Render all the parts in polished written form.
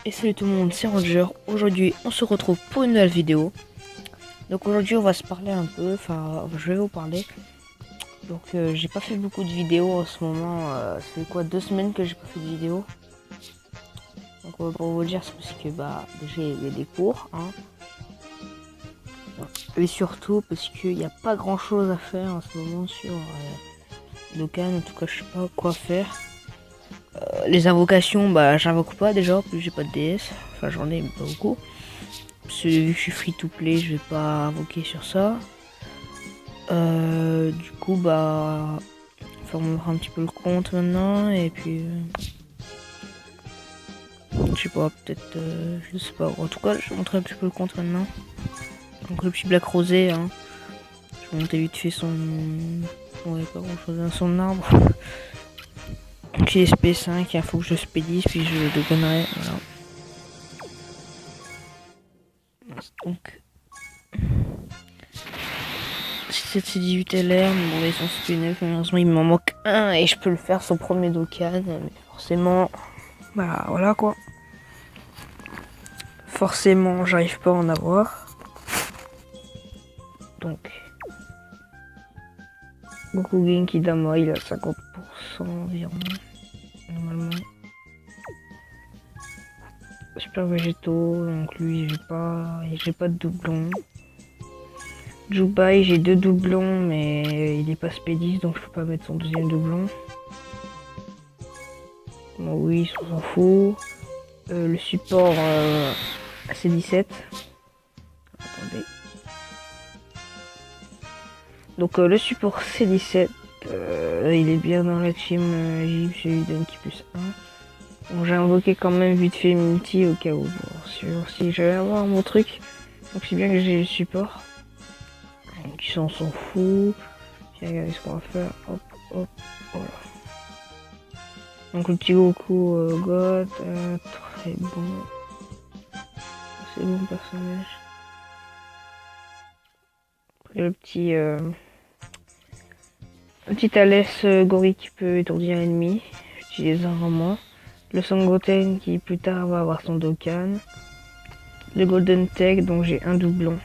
Et salut tout le monde, c'est Roger. Aujourd'hui, on se retrouve pour une nouvelle vidéo. Donc aujourd'hui, on va se parler un peu, enfin, je vais vous parler. Donc j'ai pas fait beaucoup de vidéos en ce moment. Ça fait quoi, 2 semaines que j'ai pas fait de vidéo. Donc pour vous dire, c'est parce que bah déjà il y a des cours, hein. Et surtout parce qu'il n'y a pas grand chose à faire en ce moment sur Dokkan. En tout cas, je sais pas quoi faire. Les invocations, bah j'invoque pas déjà, plus j'ai pas de DS. Enfin j'en ai mais pas beaucoup. Parce que vu que je suis free to play, je vais pas invoquer sur ça. Du coup bah faut montrer un petit peu le compte maintenant et puis je sais pas, peut-être je sais pas. En tout cas je vais montrer un petit peu le compte maintenant. Donc le petit black rosé, hein. Je vais monter vite fait son. Ouais, pas grand chose, hein, son arbre. Donc j'ai SP5, il faut que je SP10 puis je déconnerai, voilà. Donc 7 c'est 18 LR, mais bon là ils sont SP9, malheureusement il m'en manque un et je peux le faire son premier Dokkan, mais forcément, bah voilà quoi. Forcément j'arrive pas à en avoir. Donc Goku Genki Dama il a 50% environ, normalement. Super Végétaux, donc lui j'ai pas de doublon. Jubai j'ai 2 doublons mais il est pas SP10 donc je peux pas mettre son deuxième doublon. Bon oui, on s'en fout. Le support C17. Attendez. Donc le support C17, il est bien dans la team Jeep, j'ai eu Donkey plus 1. Bon, j'ai invoqué quand même vite fait multi au cas où, pour sûr, si j'allais avoir mon truc. Donc c'est bien que j'ai le support. Donc ils s'en fout. Puis regardez ce qu'on va faire. Hop, hop, voilà. Donc le petit Goku God, très bon. C'est bon personnage. Après le petit Alès Gori qui peut étourdir l'ennemi. J'utilise un roman. Le Sangoten qui plus tard va avoir son Dokkan. Le Golden Tech donc j'ai un doublon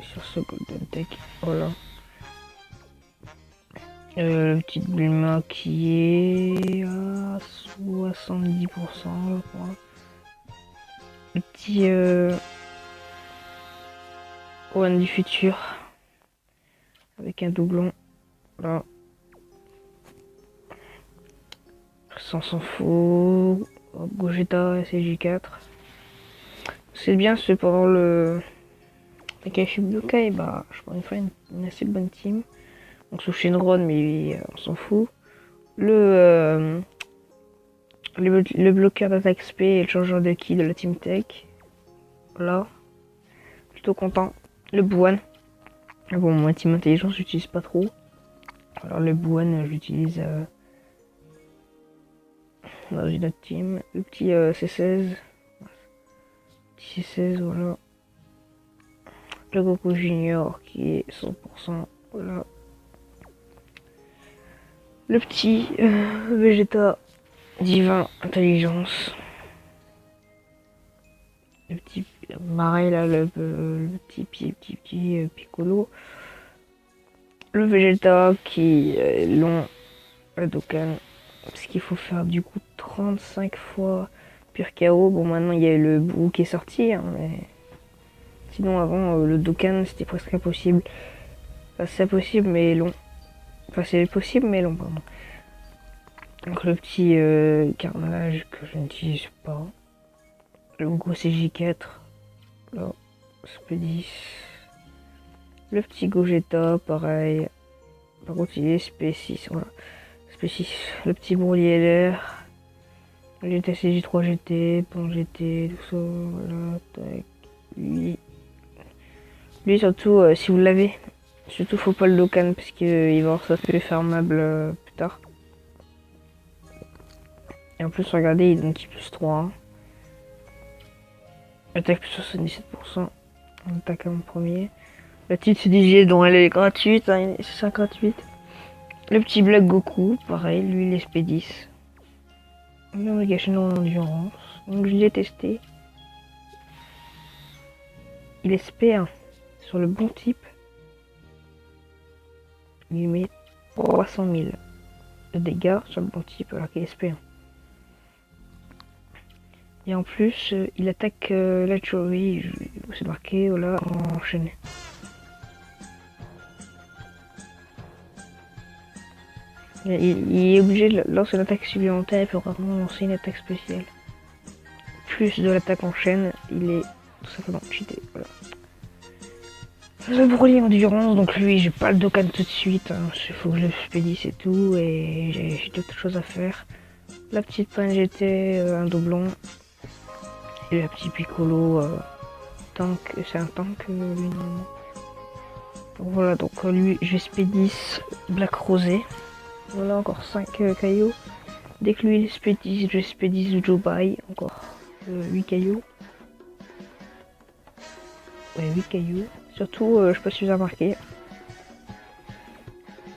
sur ce Golden Tech. Voilà. Le petit Bulma qui est à 70% je crois. Le petit One du futur avec un doublon. Là. Ça s'en fout. Gogeta SJ4. C'est bien cependant le Kakashi Bukai, bah je pourrais faire une assez bonne team. Donc sous Shenron mais on s'en fout. Le bloqueur d'attaque SP et le changeur de ki de la team tech. Voilà. Plutôt content. Le Buan. Bon, moi team intelligence j'utilise pas trop. Alors le Buan j'utilise dans une autre team. Le petit C16. Petit C16, voilà. Le Goku Junior qui est 100%, voilà. Le petit Vegeta Divin Intelligence. Le petit pareil là, le petit Piccolo. Le Vegeta qui est long, le Dokkan. Parce qu'il faut faire du coup 35 fois pur KO. Bon maintenant il y a le Boo qui est sorti, hein, mais sinon avant le Dokkan c'était presque impossible. Enfin, c'est impossible mais long. Enfin c'est possible mais long pardon. Donc le petit carnage que je n'utilise pas. Le gros CJ4. Là, SP10. Le petit Gogeta, pareil. Par contre il est SP6, voilà. SP6. Le petit Broly LR. Le GT CJ3 GT, Pan GT, tout ça, voilà, tac. Lui surtout, si vous l'avez, surtout faut pas le Dokkan parce qu'il va avoir sa feuille farmable plus tard. Et en plus, regardez, il donne qui plus 3. Attaque plus 77%. On attaque en premier. La petite CDG dont elle est gratuite, hein, c'est 58. Le petit Black Goku, pareil, lui il est SP10. Il me gâche en endurance. Donc je l'ai testé. Il est SP1 sur le bon type. Il met 300 000 de dégâts sur le bon type alors qu'il est SP1. Et en plus, il attaque la tuerie. C'est marqué, voilà, enchaîné. Il est obligé de lancer une attaque supplémentaire pour vraiment lancer une attaque spéciale. Plus de l'attaque en chaîne, il est tout simplement cheaté. Voilà. Le Broly endurance, donc lui j'ai pas le Dokkan tout de suite, hein. Il faut que je le spédisse et tout, et j'ai d'autres choses à faire. La petite panne GT, un doublon, et le petit Piccolo, tank, c'est un tank lui normalement. Donc voilà, donc lui je spédisse Black Rosé. Voilà encore 5 cailloux. Dès que lui il spédisse, je spédisse Jobai, encore 8 cailloux. Ouais, 8 cailloux. Surtout, je sais pas si vous avez remarqué.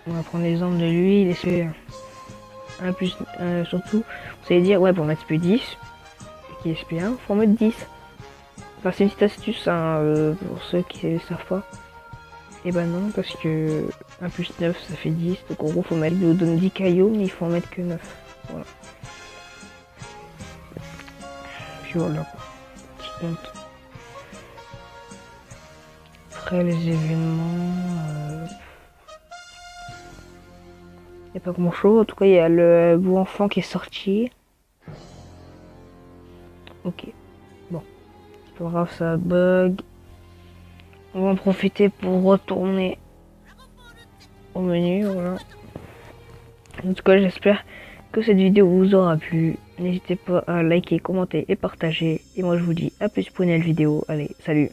On va prendre l'exemple de lui, il est SP1. Plus, surtout, vous allez dire, ouais, pour mettre SP10, qui est SP1, faut en mettre 10. Enfin, c'est une petite astuce, hein, pour ceux qui ne savent pas. Et ben non, parce que 1 plus 9, ça fait 10. Donc en gros, faut mettre, il donne 10 cailloux, mais il faut en mettre que 9. Voilà. Puis voilà, petit compte. Après les événements, il n'y a pas grand chose. En tout cas, il y a le beau enfant qui est sorti. Ok. Bon. C'est pas grave, ça bug. On va en profiter pour retourner au menu. Voilà. En tout cas, j'espère que cette vidéo vous aura plu. N'hésitez pas à liker, commenter et partager. Et moi, je vous dis à plus pour une nouvelle vidéo. Allez, salut!